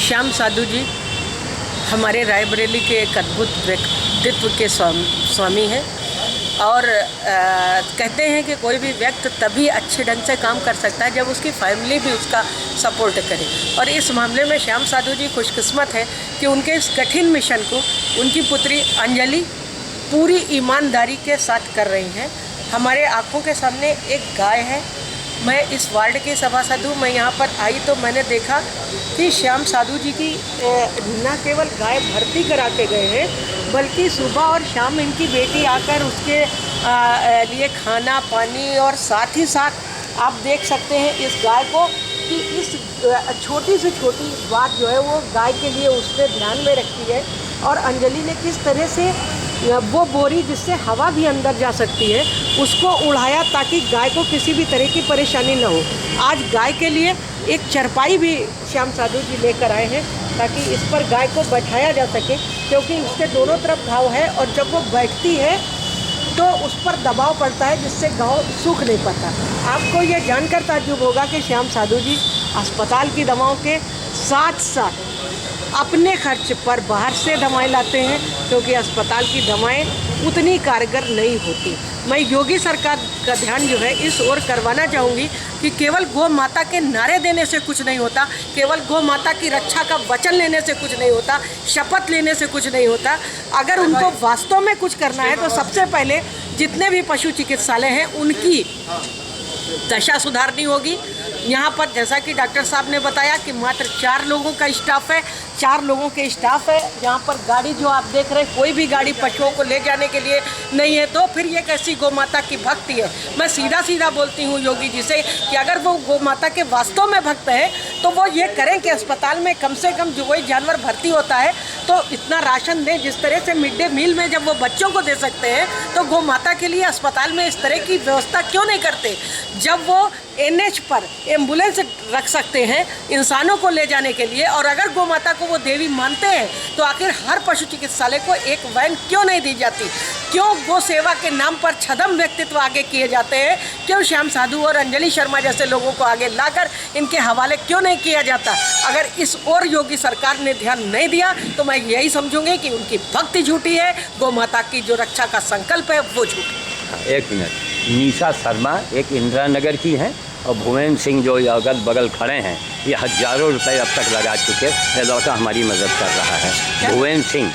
श्याम साधु जी हमारे रायबरेली के एक अद्भुत व्यक्तित्व के स्वामी हैं और कहते हैं कि कोई भी व्यक्ति तभी अच्छे ढंग से काम कर सकता है जब उसकी फैमिली भी उसका सपोर्ट करे। और इस मामले में श्याम साधु जी खुशकिस्मत है कि उनके इस कठिन मिशन को उनकी पुत्री अंजलि पूरी ईमानदारी के साथ कर रही हैं। हमारे आँखों के सामने एक गाय है। मैं इस वार्ड की सभासद हूँ। मैं यहाँ पर आई तो मैंने देखा कि श्याम साधु जी की न केवल गाय भर्ती करा के गए हैं बल्कि सुबह और शाम इनकी बेटी आकर उसके लिए खाना पानी और साथ ही साथ आप देख सकते हैं इस गाय को कि इस छोटी से छोटी बात जो है वो गाय के लिए उसने ध्यान में रखी है। और अंजलि ने किस तरह से वो बोरी जिससे हवा भी अंदर जा सकती है उसको उड़ाया ताकि गाय को किसी भी तरह की परेशानी न हो। आज गाय के लिए एक चरपाई भी श्याम साधु जी लेकर आए हैं ताकि इस पर गाय को बैठाया जा सके, क्योंकि उसके दोनों तरफ घाव है और जब वो बैठती है तो उस पर दबाव पड़ता है जिससे घाव सूख नहीं पाता। आपको ये जानकर ताज्जुब होगा कि श्याम साधु जी अस्पताल की दवाओं के साथ साथ अपने खर्च पर बाहर से दवाएं लाते हैं, क्योंकि अस्पताल की दवाएं उतनी कारगर नहीं होती। मैं योगी सरकार का ध्यान जो है इस ओर करवाना चाहूँगी कि केवल गौ माता के नारे देने से कुछ नहीं होता, केवल गौ माता की रक्षा का वचन लेने से कुछ नहीं होता, शपथ लेने से कुछ नहीं होता। अगर उनको वास्तव में कुछ करना है तो सबसे पहले जितने भी पशु चिकित्सालय हैं उनकी दशा सुधारनी होगी। यहाँ पर जैसा कि डॉक्टर साहब ने बताया कि मात्र 4 लोगों का स्टाफ है, 4 लोगों के स्टाफ है। यहाँ पर गाड़ी जो आप देख रहे हैं कोई भी गाड़ी पशुओं को ले जाने के लिए नहीं है, तो फिर ये कैसी गौ माता की भक्ति है। मैं सीधा सीधा बोलती हूँ योगी जी से कि अगर वो गौ माता के वास्तव में भक्त है तो वो ये करें कि अस्पताल में कम से कम जो वही जानवर भर्ती होता है तो इतना राशन दें। जिस तरह से मिड डे मील में जब वो बच्चों को दे सकते हैं तो गौ माता के लिए अस्पताल में इस तरह की व्यवस्था क्यों नहीं करते। जब वो NH पर एम्बुलेंस रख सकते हैं इंसानों को ले जाने के लिए, और अगर गौ माता को वो देवी मानते हैं तो आखिर हर पशु चिकित्सालय को एक वैन क्यों नहीं दी जाती। क्यों गौ सेवा के नाम पर छदम व्यक्तित्व आगे किए जाते हैं। क्यों श्याम साधु और अंजलि शर्मा जैसे लोगों को आगे लाकर इनके हवाले क्यों नहीं किया जाता। अगर इस ओर योगी सरकार ने ध्यान नहीं दिया तो मैं यही समझूंगी कि उनकी भक्ति झूठी है, गौ माता की जो रक्षा का संकल्प है वो झूठी। एक मिनट, निशा शर्मा एक इंदिरा नगर की हैं और भुवन सिंह जो अगल बगल खड़े हैं ये हज़ारों रुपए अब तक लगा चुके। ये लड़का हमारी मदद कर रहा है। भुवन सिंह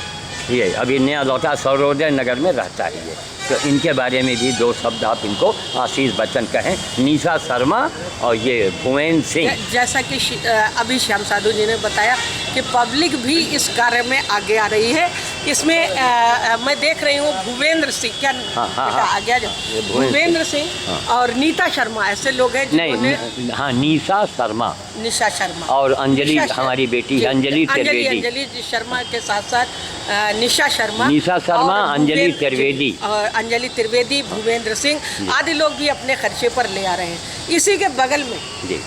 ये अभी नया लड़का सौरोदय नगर में रहता है ये, तो इनके बारे में भी 2 शब्द आप इनको आशीष बच्चन कहें। निशा शर्मा और ये भुवन सिंह। जैसा कि अभी श्याम साधु जी ने बताया कि पब्लिक भी इस कार्य में आगे आ रही है। इसमें मैं देख रही हूँ भूपेंद्र सिंह, क्या आगे आ जाओ, भूपेंद्र सिंह और नीता शर्मा ऐसे लोग हैं। नहीं, हाँ, निशा शर्मा और अंजलि हमारी बेटी अंजलि शर्मा के साथ साथ निशा शर्मा, अंजलि त्रिवेदी, भूपेंद्र सिंह आदि लोग भी अपने खर्चे पर ले आ रहे हैं। इसी के बगल में जी।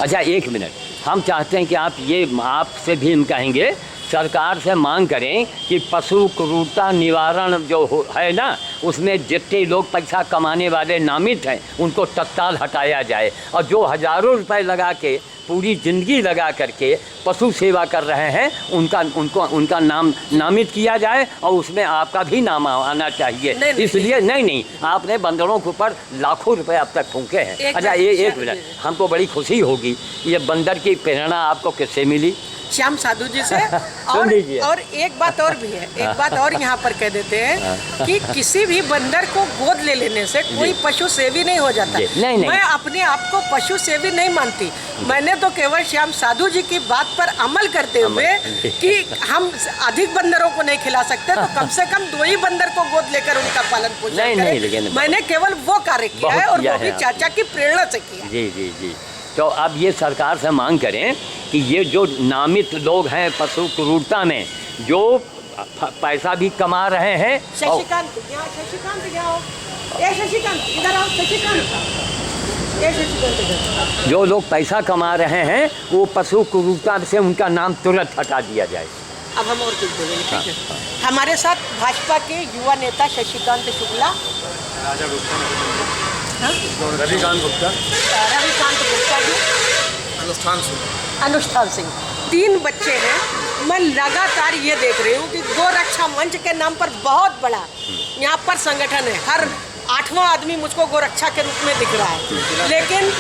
अच्छा, एक मिनट, हम चाहते हैं कि आपसे भी हम कहेंगे सरकार से मांग करें कि पशु क्रूरता निवारण जो है ना उसमें जितने लोग पैसा कमाने वाले नामित हैं उनको तत्काल हटाया जाए, और जो हज़ारों रुपए लगा के पूरी ज़िंदगी लगा करके पशु सेवा कर रहे हैं उनका नाम नामित किया जाए और उसमें आपका भी नाम आना चाहिए। इसलिए नहीं, आपने बंदरों के ऊपर लाखों रुपए अब तक फूंके हैं। अच्छा, एक मिनट, हमको बड़ी खुशी होगी, ये बंदर की प्रेरणा आपको किससे मिली? श्याम साधु जी से। और एक बात और भी है, एक बात और यहाँ पर कह देते हैं कि किसी भी बंदर को गोद ले लेने से कोई पशु सेवी नहीं हो जाता। नहीं। मैं अपने आप को पशु सेवी नहीं मानती। मैंने तो केवल श्याम साधु जी की बात पर अमल करते हुए कि हम अधिक बंदरों को नहीं खिला सकते तो कम से कम 2 ही बंदर को गोद लेकर उनका पालन पोषण करें। मैंने केवल वो कार्य किया है और वो भी चाचा की प्रेरणा से किया। जी। तो अब ये सरकार से मांग करें कि ये जो नामित लोग हैं पशु क्रूरता में जो पैसा भी कमा रहे हैं, शशिकांत इधर आओ, जो लोग पैसा कमा रहे हैं वो पशु क्रूरता से उनका नाम तुरंत हटा दिया जाए। अब हम और कुछ बोलेंगे, ठीक है। हमारे साथ भाजपा के युवा नेता शशिकांत शुक्ला, रविकांत गुप्ता जी, अनुष्ठान सिंह। 3 बच्चे हैं। मैं लगातार ये देख रही हूँ कि गोरक्षा मंच के नाम पर बहुत बड़ा यहाँ पर संगठन है। हर 8वां आदमी मुझको गोरक्षा के रूप में दिख रहा है, लेकिन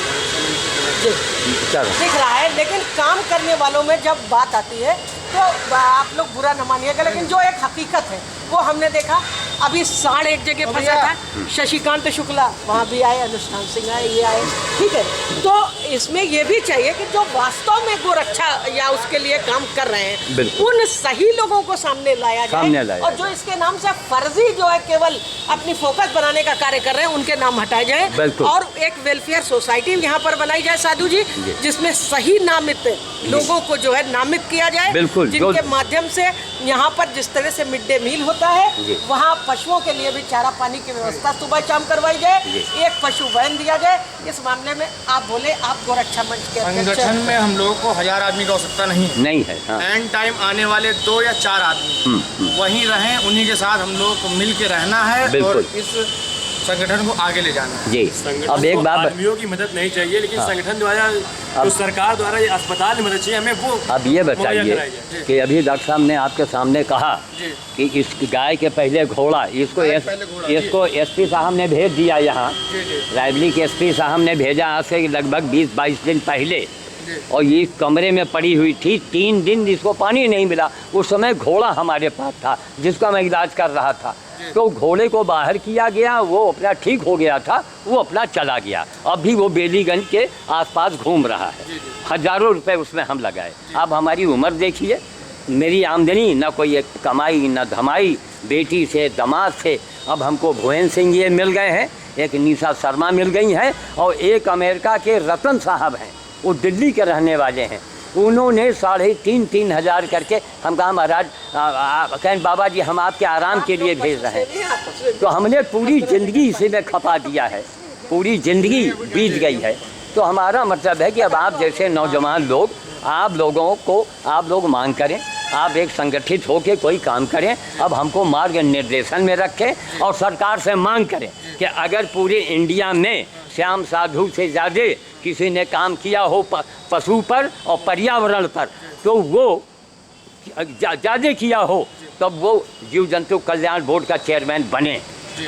दिख रहा है, लेकिन काम करने वालों में जब बात आती है तो आप लोग बुरा न मानिएगा, लेकिन जो एक हकीकत है वो हमने देखा। अभी सांड एक जगह फंसा था, शशिकांत शुक्ला वहाँ भी आए, अनुष्ठान सिंह आए, ये आए, ठीक है। तो इसमें ये भी चाहिए कि जो वास्तव में गोरक्षा या उसके लिए काम कर रहे हैं उन सही लोगों को सामने लाया जाए, और जो इसके नाम से फर्जी जो है केवल अपनी फोकस बनाने का कार्य कर रहे हैं उनके नाम हटाए जाए, और एक वेलफेयर सोसाइटी यहाँ पर बनाई जाए साधु जी, जिसमें सही नामित लोगों को जो है नामित किया जाए, जिनके माध्यम से यहाँ पर जिस तरह से मिड डे मील होता है वहाँ पशुओं के लिए भी चारा पानी की व्यवस्था सुबह शाम करवाई जाए, एक पशु वैन दिया जाए। इस मामले में आप बोले, आप गोरक्षा मंच के संगठन में हम लोगों को 1000 आदमी की आवश्यकता नहीं है। हाँ। एंड टाइम आने वाले 2 या 4 आदमी वहीं रहें, उन्हीं के साथ हम लोग को मिल के रहना है और इस संगठन को आगे ले जाना है। जी। अब एक बात, आदमियों की मदद नहीं चाहिए, लेकिन संगठन द्वारा जो सरकार द्वारा ये अस्पताल में मदद चाहिए हमें, वो अब ये बताइए कि अभी डॉक्टर साहब ने आपके सामने कहा कि इस गाय के पहले घोड़ा, इसको एसपी साहब ने भेज दिया यहाँ, रायबरेली के एसपी साहब ने भेजा आज से लगभग 20-22 दिन पहले, और ये कमरे में पड़ी हुई थी। 3 दिन इसको पानी नहीं मिला। उस समय घोड़ा हमारे पास था जिसका मैं इलाज कर रहा था, तो घोड़े को बाहर किया गया, वो अपना ठीक हो गया था, वो अपना चला गया। अभी वो बेलीगंज के आसपास घूम रहा है। हज़ारों रुपए उसमें हम लगाए। अब हमारी उम्र देखिए, मेरी आमदनी न कोई एक कमाई न धमाई, बेटी से दामाद से। अब हमको भुवन सिंह ये मिल गए हैं, एक निशा शर्मा मिल गई हैं, और एक अमेरिका के रतन साहब हैं, वो दिल्ली के रहने वाले हैं। उन्होंने 3,500 हज़ार करके हम कहा महाराज कहें बाबा जी हम आपके आराम के लिए भेज रहे हैं। तो हमने पूरी ज़िंदगी इसी में खपा दिया है, पूरी ज़िंदगी बीत गई है। तो हमारा मतलब है कि अब आप जैसे नौजवान लोग, आप लोग मांग करें, आप एक संगठित होकर कोई काम करें। अब हमको मार्ग निर्देशन में रखें और सरकार से मांग करें कि अगर पूरे इंडिया में श्याम साधु से ज़्यादा किसी ने काम किया हो पशु पर और पर्यावरण पर, तो वो ज़्यादा किया हो, तब वो जीव जंतु कल्याण बोर्ड का चेयरमैन बने।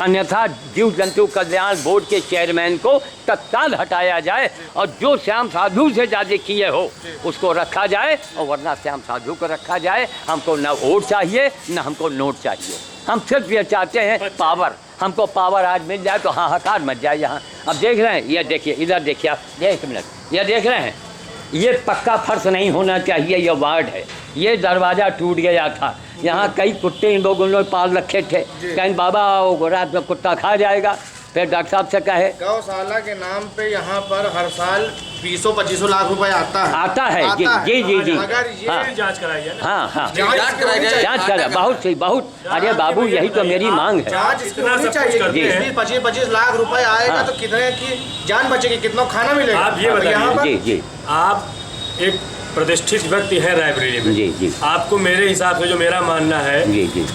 अन्यथा जीव जंतु कल्याण बोर्ड के चेयरमैन को तत्काल हटाया जाए, और जो श्याम साधु से ज़्यादा किए हो उसको रखा जाए, और वरना श्याम साधु को रखा जाए। हमको न वोट चाहिए न हमको नोट चाहिए, हम सिर्फ ये चाहते हैं पावर। हमको पावर आज मिल जाए तो हाहाकार मच जाए यहाँ। अब देख रहे हैं, ये देखिए, इधर देखिए आप, ये 1 मिनट, ये देख रहे हैं, ये पक्का फर्श नहीं होना चाहिए, ये वार्ड है, ये दरवाज़ा टूट गया था। यहाँ कई कुत्ते इन लोगों ने पाल रखे थे, कहीं बाबा रात में कुत्ता खा जाएगा। फिर डॉक्टर साहब से कहे गौशाला के नाम पे यहाँ पर हर साल 20-25 लाख रुपए आता है। जी। अगर ये जांच कराई जाए, हाँ जांच करा, बहुत सही, बहुत। अरे बाबू यही तो मेरी मांग है। जांच इसकी होनी चाहिए। 20-25 लाख रुपए आएगा तो कितने की जान बचेगी, कितना खाना मिलेगा। आप ये बताइए, जी, आप एक प्रतिष्ठित व्यक्ति है रायबरेली में। जी। आपको मेरे हिसाब से, जो मेरा मानना है,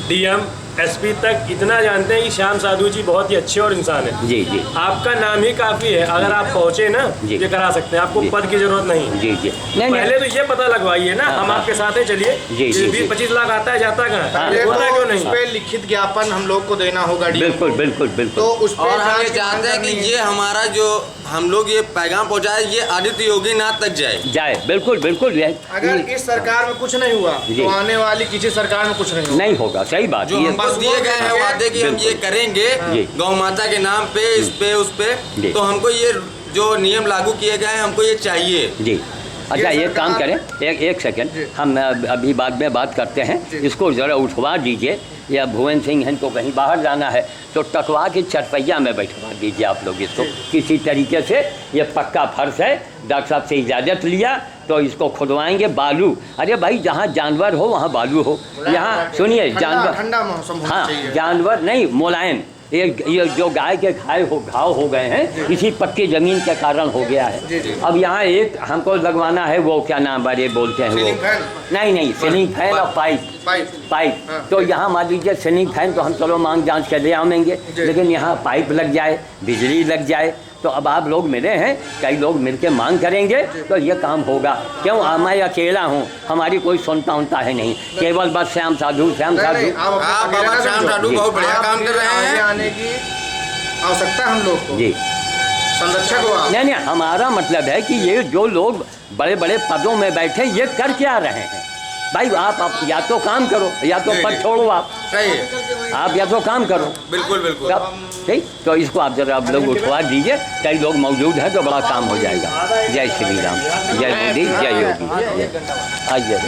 डीएम एसपी तक इतना जानते हैं कि श्याम साधु जी बहुत ही अच्छे और इंसान है। जी। आपका नाम ही काफी है, अगर आप पहुंचे ना ये करा सकते हैं, आपको पद की जरूरत नहीं। जी। पहले तो ये पता लगवाइए ना, हम आपके साथ है, चलिए। 20-25 लाख आता है, जाता कहाँ है, होता क्यों नहीं? उस पे लिखित ज्ञापन हम लोग को देना होगा। बिल्कुल। तो उस और हम ये चाहते हैं कि ये हमारा जो हम लोग ये पैगाम पहुंचाए, ये आदित्य योगी नाथ तक जाए। बिल्कुल। अगर इस सरकार में कुछ नहीं हुआ तो आने वाली किसी सरकार में कुछ नहीं होगा। सही बात। जो हमको दिए गए हैं वादे कि हम ये करेंगे गौ माता के नाम पे, इस पे उस पे, तो हमको ये जो नियम लागू किए गए हैं हमको ये चाहिए। जी। अच्छा, एक काम करें, एक सेकंड, हम अभी बाद में बात करते हैं। इसको ज़रा उठवा दीजिए, या भुवन सिंह हैं तो कहीं बाहर जाना है तो टकवा के चरपैया में बैठवा दीजिए आप लोग इसको किसी तरीके से। ये पक्का फर्श है, डॉक्टर साहब से इजाज़त लिया तो इसको खुदवाएंगे। बालू, अरे भाई जहाँ जानवर हो वहाँ बालू हो। यहाँ सुनिए, जानवर ठंडा मौसम होना चाहिए। जानवर नहीं, मुलायम। ये जो गाय के घाव हो गए हैं, इसी पक्की ज़मीन के कारण हो गया है। अब यहाँ एक हमको लगवाना है, वो क्या नाम बारे बोलते हैं, वो नहीं सीलिंग फैन और पाइप। तो यहाँ मान लीजिए सीलिंग फैन तो हम चलो मांग जांच कर ले आएंगे, लेकिन यहाँ पाइप लग जाए, बिजली लग जाए, तो अब आप लोग मिले हैं, कई लोग मिल के मांग करेंगे तो ये काम होगा। क्यों मैं अकेला हूँ, हमारी कोई सुनता उनता है नहीं, केवल बस श्याम साधु श्याम साधु। आप बाबा श्याम साधु बहुत बढ़िया काम कर रहे हैं। आने की आवश्यकता हम लोग को, जी संरक्षक हो आप। नहीं, हमारा मतलब है कि ये जो लोग बड़े बड़े पदों में बैठे ये कर क्या रहे हैं भाई? आप या तो काम करो या तो पद छोड़ो। आप सही है, आप या तो काम करो। बिल्कुल बिल्कुल। ठीक, तो इसको आप जरा आप लोग उठवा दीजिए, कई लोग मौजूद हैं तो बड़ा काम हो जाएगा। जय श्री राम, जय मोदी, जय योगी। आइए।